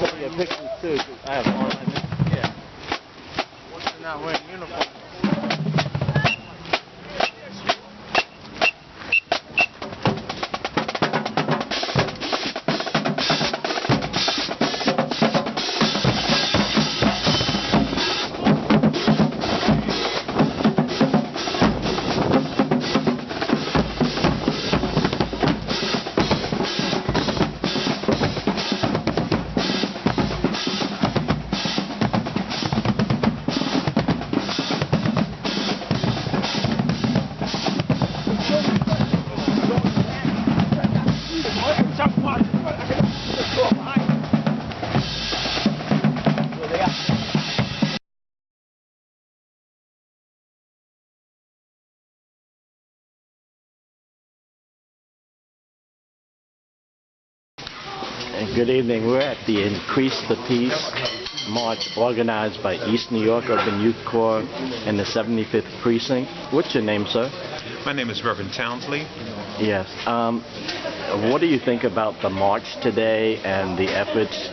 not wearing your pictures too. I have online. Yeah. Once they're not wearing uniform. Good evening. We're at the Increase the Peace March organized by East New York Urban Youth Corps and the 75th Precinct. What's your name, sir? My name is Reverend Townsley. Yes. What do you think about the march today and the efforts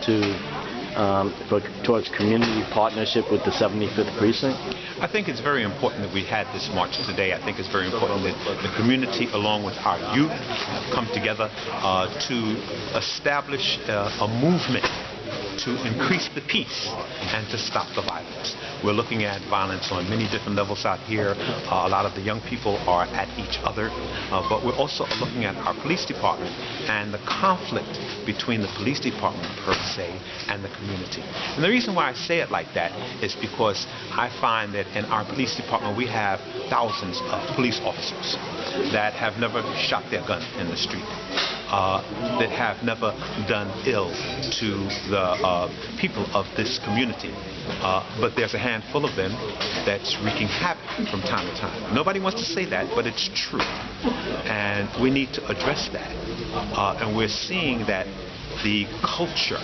towards community partnership with the 75th Precinct? I think it's very important that we had this march today. I think it's very important that the community, along with our youth, have come together to establish a movement to increase the peace and to stop the violence. We're looking at violence on many different levels out here. A lot of the young people are at each other, but we're also looking at our police department and the conflict between the police department per se and the community. And the reason why I say it like that is because I find that in our police department we have thousands of police officers that have never shot their gun in the street, that have never done ill to the people of this community. But there's a handful of them that's wreaking havoc from time to time. Nobody wants to say that, but it's true. And we need to address that. And we're seeing that the culture,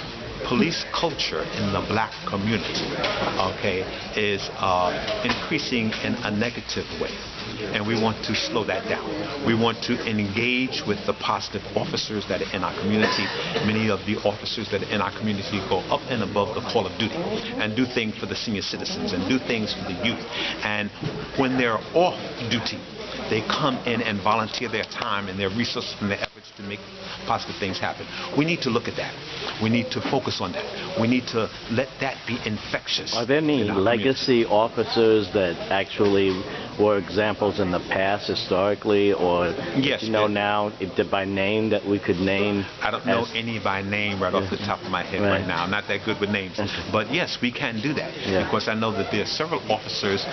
police culture in the black community, okay, is increasing in a negative way. And we want to slow that down. We want to engage with the positive officers that are in our community. Many of the officers that are in our community go up and above the call of duty and do things for the senior citizens and do things for the youth. And when they're off duty, they come in and volunteer their time and their resources and their efforts to make positive things happen. We need to look at that. We need to focus on that. We need to let that be infectious. Are there any legacy officers that actually were examples in the past historically, or yes, you know now by name that we could name? I don't know any by name right off the top of my head right now. I'm not that good with names. But yes, we can do that. Because I know that there are several officers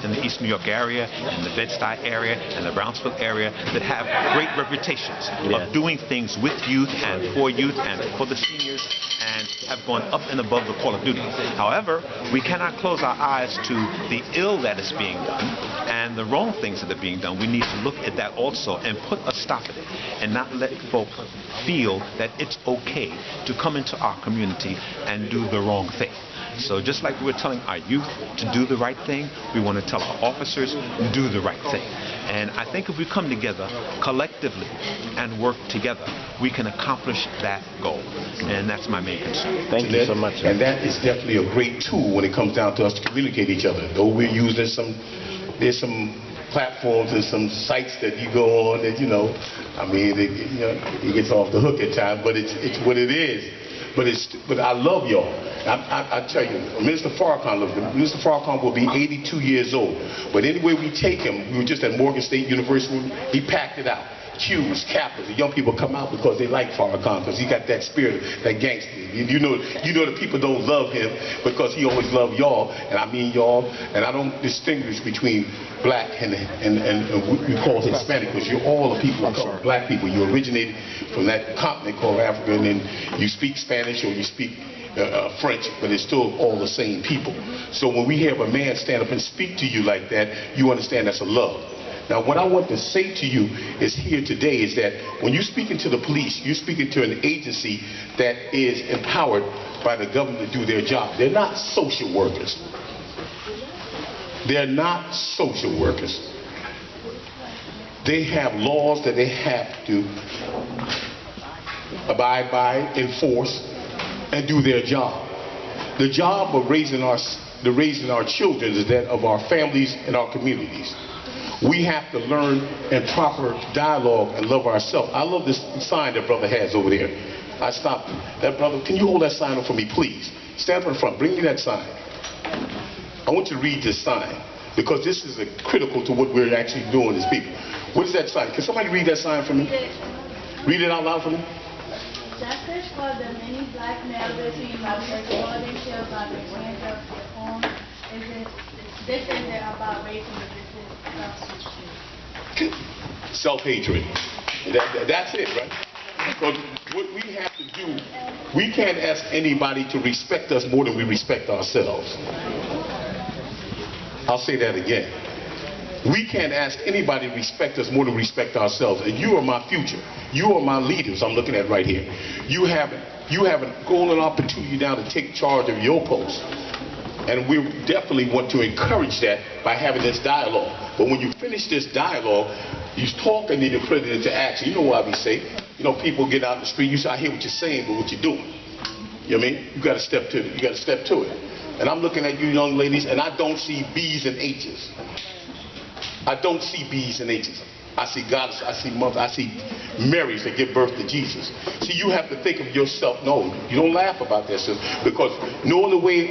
in the East New York area, in the Bed-Stuy area, and the Brownsville area that have great reputations of doing things with youth and for the seniors, and have gone up and above the call of duty. However, we cannot close our eyes to the ill that is being done and the wrong things that are being done. We need to look at that also and put a stop at it and not let folks feel that it's okay to come into our community and do the wrong thing. So just like we're telling our youth to do the right thing, we want to tell our officers to do the right thing. And I think if we come together collectively and work together, we can accomplish that goal. And that's my main concern. Thank you so much. And that is definitely a great tool when it comes down to us to communicate each other. Though we're using there's some platforms and some sites that you go on that, it gets off the hook at times, but it's what it is. But I love y'all. I tell you, Minister Farrakhan will be 82 years old. But anywhere we take him, we were just at Morgan State University, he packed it out. Q's, Kappas, the young people come out because they like Farrakhan, because he got that spirit, that gangster. You know the people don't love him because he always loved y'all, and I mean y'all, and I don't distinguish between black and what we call Hispanic, because you're all the people called black people. You originated from that continent called Africa, and then you speak Spanish or you speak French, but it's still all the same people. So when we have a man stand up and speak to you like that, you understand that's a love. Now, what I want to say to you is here today is that when you're speaking to the police, you're speaking to an agency that is empowered by the government to do their job. They're not social workers. They're not social workers. They have laws that they have to abide by, enforce, and do their job. The job of raising our children is that of our families and our communities. We have to learn in proper dialogue and love ourselves. I love this sign that brother has over there. I stopped him. That brother, can you hold that sign up for me, please? Stand up in front. Bring me that sign. I want you to read this sign because this is critical to what we're actually doing as people. What is that sign? Can somebody read that sign for me? Read it out loud for me. Justice for the many black males between my sexuality shall by the hands of their home. This isn't about racism, this is self-hatred. Self-hatred. That's it, right? Because what we have to do, we can't ask anybody to respect us more than we respect ourselves. I'll say that again. We can't ask anybody to respect us more than we respect ourselves. And you are my future. You are my leaders I'm looking at right here. You have a golden opportunity now to take charge of your post. And we definitely want to encourage that by having this dialogue. But when you finish this dialogue, you talk and then you put it into action. You know why we say, you know, people get out in the street, you say, I hear what you're saying, but what you're doing. You know what I mean? You got to step to it. You got to step to it. And I'm looking at you young ladies, and I don't see B's and H's. I don't see B's and H's. I see goddess, I see mother, I see Marys that give birth to Jesus. See, you have to think of yourself. No, you don't laugh about that, sis, because no other way,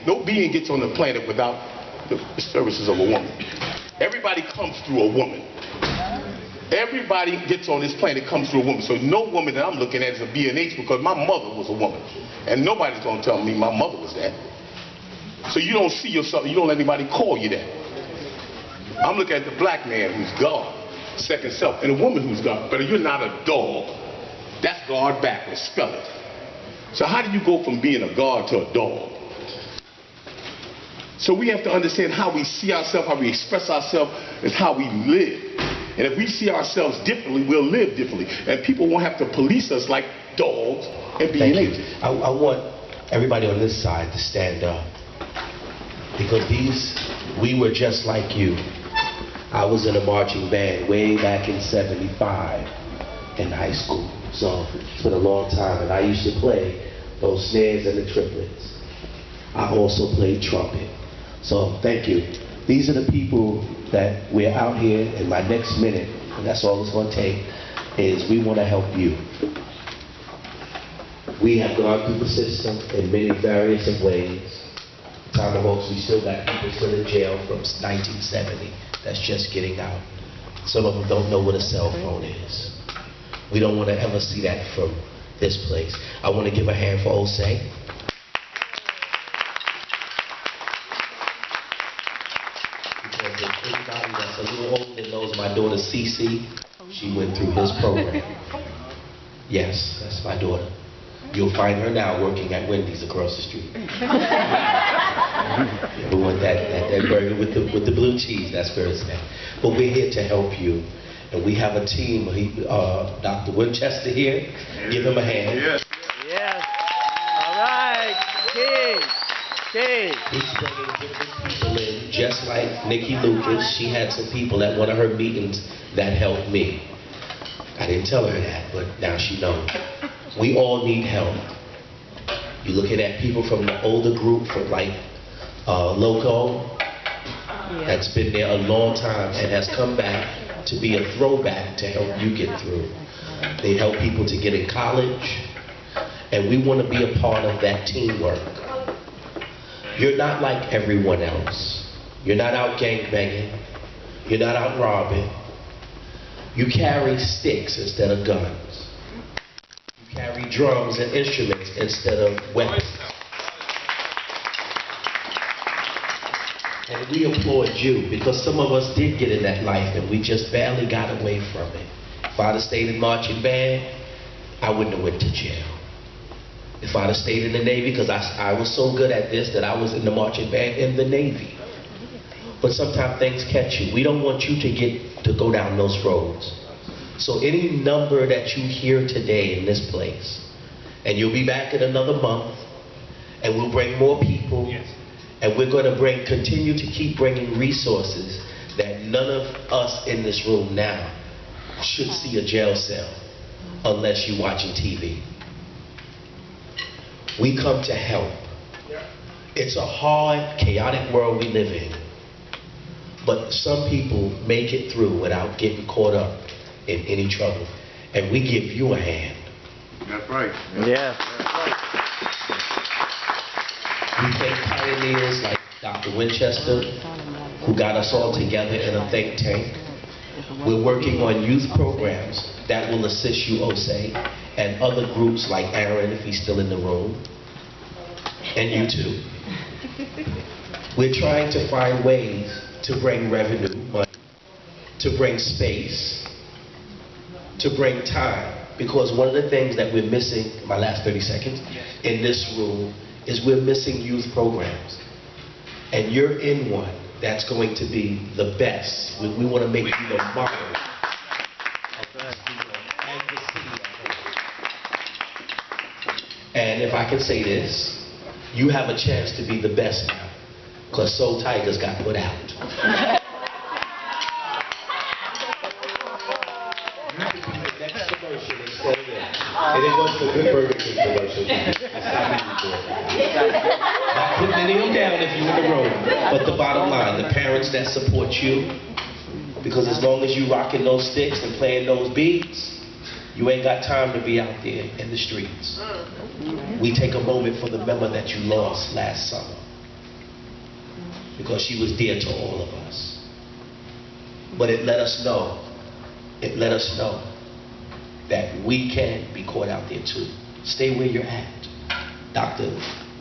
no being gets on the planet without the services of a woman. Everybody comes through a woman. Everybody gets on this planet comes through a woman. So no woman that I'm looking at is a B and H because my mother was a woman. And nobody's going to tell me my mother was that. So you don't see yourself, you don't let anybody call you that. I'm looking at the black man who's God, second self, and a woman who's God. But you're not a dog. That's God backwards, spell it. So how do you go from being a God to a dog? So we have to understand how we see ourselves, how we express ourselves, is how we live. And if we see ourselves differently, we'll live differently. And people won't have to police us like dogs and be Thank you. I want everybody on this side to stand up. Because we were just like you. I was in a marching band way back in '75 in high school. So it's been a long time. And I used to play those snares and the triplets. I also played trumpet. So thank you. These are the people that we're out here in my next minute, and that's all it's going to take, is we want to help you. We have gone through the system in many various of ways. Time of Oaks, we still got people still in jail from 1970 that's just getting out. Some of them don't know what a cell phone is. We don't want to ever see that from this place. I want to give a hand for Osei. Because if anybody that's a little older knows my daughter Cece, she went through his program. Yes, that's my daughter. You'll find her now working at Wendy's across the street. We want that burger with the blue cheese, that's where it's at. But we're here to help you. And we have a team, Dr. Winchester here. Give him a hand. Yes. Yes. All right. Key. He's bringing different people in, just like Nikki Lucas. She had some people at one of her meetings that helped me. I didn't tell her that, but now she knows. We all need help. You're looking at people from the older group, from like Loco, that's been there a long time and has come back to be a throwback to help you get through. They help people to get in college, and we want to be a part of that teamwork. You're not like everyone else. You're not out gangbanging. You're not out robbing. You carry sticks instead of guns. You carry drums and instruments instead of weapons. And we applaud you because some of us did get in that life and we just barely got away from it. If I'd have stayed in marching band, I wouldn't have went to jail. If I'd have stayed in the Navy, because I was so good at this that I was in the marching band in the Navy. But sometimes things catch you. We don't want you to go down those roads. So any number that you hear today in this place, and you'll be back in another month, and we'll bring more people, and we're going to continue to keep bringing resources that none of us in this room now should see a jail cell unless you're watching TV. We come to help. It's a hard, chaotic world we live in. But some people make it through without getting caught up in any trouble. And we give you a hand. That's right. Yeah. We thank pioneers like Dr. Winchester, who got us all together in a think tank. We're working on youth programs that will assist you, Osei, and other groups like Aaron, if he's still in the room, and you too. We're trying to find ways to bring revenue, money, to bring space, to bring time. Because one of the things that we're missing, my last 30 seconds, in this room, is we're missing youth programs. And you're in one that's going to be the best. We want to make you the model of and the city of hope. And if I can say this, you have a chance to be the best now, because Soul Tigers got put out. Next commercial instead of this. And it wasn't a good Burger King commercial. Not putting any of them down if you're in the room. But the bottom line, the parents that support you, because as long as you rocking those sticks and playing those beats, you ain't got time to be out there in the streets. We take a moment for the member that you lost last summer, because she was dear to all of us. But it let us know that we can be caught out there too. Stay where you're at. Dr.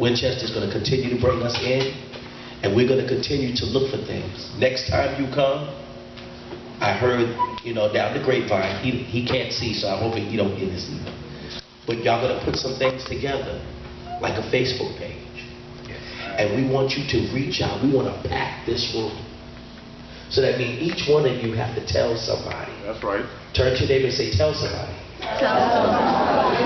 Winchester's going to continue to bring us in, and we're going to continue to look for things. Next time you come, I heard, down the grapevine, he can't see, so I hope he don't hear this either. But y'all going to put some things together, like a Facebook page. And we want you to reach out. We want to pack this room. So that means each one of you have to tell somebody. That's right. Turn to your neighbor and say, tell somebody. Tell somebody.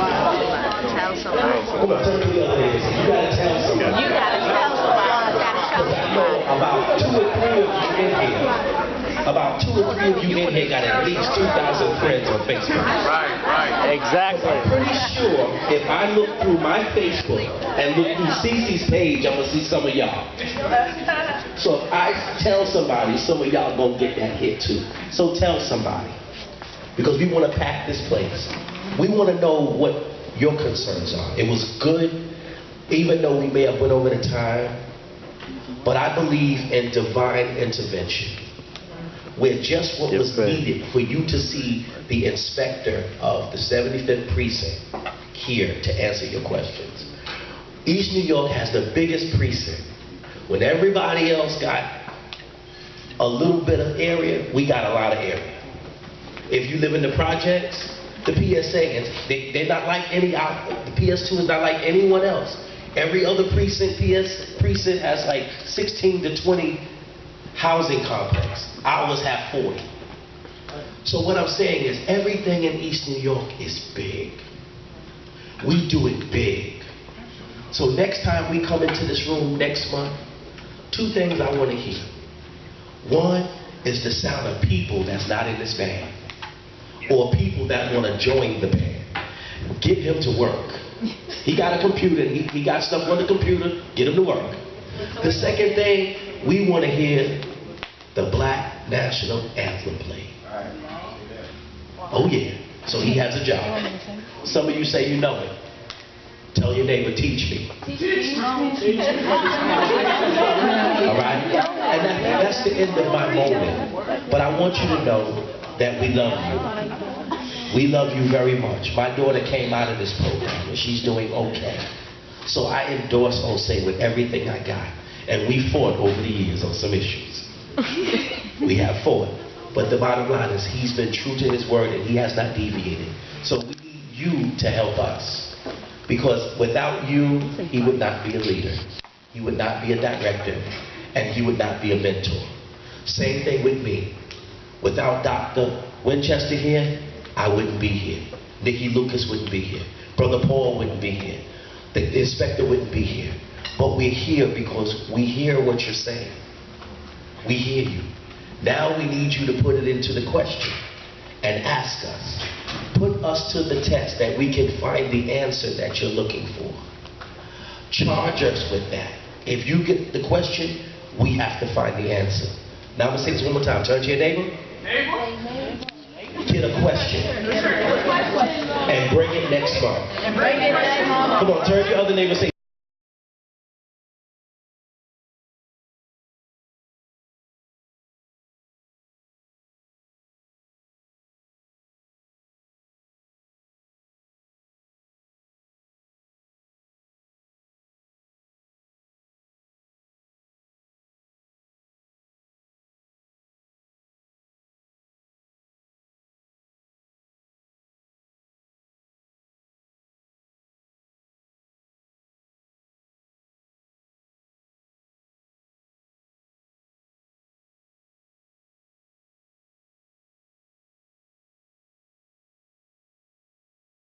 Tell somebody. Come on, turn to the other neighbor and say, you got to tell somebody. You got to tell somebody. You got to tell somebody. About 2 or 3 of you in here. About 2 or 3 of you in here got at least 2,000 friends on Facebook. Right. Exactly. I'm pretty sure if I look through my Facebook and look through Cece's page, I'm going to see some of y'all. So if I tell somebody, some of y'all gonna get that hit too. So tell somebody. Because we want to pack this place. We want to know what your concerns are. It was good, even though we may have went over the time, but I believe in divine intervention, where just what was needed for you to see the inspector of the 75th precinct here to answer your questions. East New York has the biggest precinct. When everybody else got a little bit of area, we got a lot of area. If you live in the projects, the PSA, they're not like any, the PS2 is not like anyone else. Every other precinct has like 16 to 20 housing complex. Ours have 40. So what I'm saying is everything in East New York is big. We do it big. So next time we come into this room next month, 2 things I want to hear. One is the sound of people that's not in this band, or people that want to join the band. Get him to work. He got a computer. He got stuff on the computer. Get him to work. The second thing, we want to hear the Black National Anthem played. Oh yeah. So he has a job. Some of you say you know it. Tell your neighbor, teach me. All right? And that's the end of my moment. But I want you to know that we love you. We love you very much. My daughter came out of this program and she's doing okay. So I endorse Osei with everything I got. And we fought over the years on some issues. We have fought. But the bottom line is he's been true to his word and he has not deviated. So we need you to help us. Because without you, he would not be a leader. He would not be a director. And he would not be a mentor. Same thing with me. Without Dr. Winchester here, I wouldn't be here. Nikki Lucas wouldn't be here. Brother Paul wouldn't be here. The inspector wouldn't be here. But we're here because we hear what you're saying. We hear you. Now we need you to put it into the question and ask us. Put us to the test that we can find the answer that you're looking for. charge us with that. If you get the question, we have to find the answer. Now I'm going to say this one more time. Turn to your neighbor. Get a question. And bring it next month. Come on, turn to your other neighbor and say,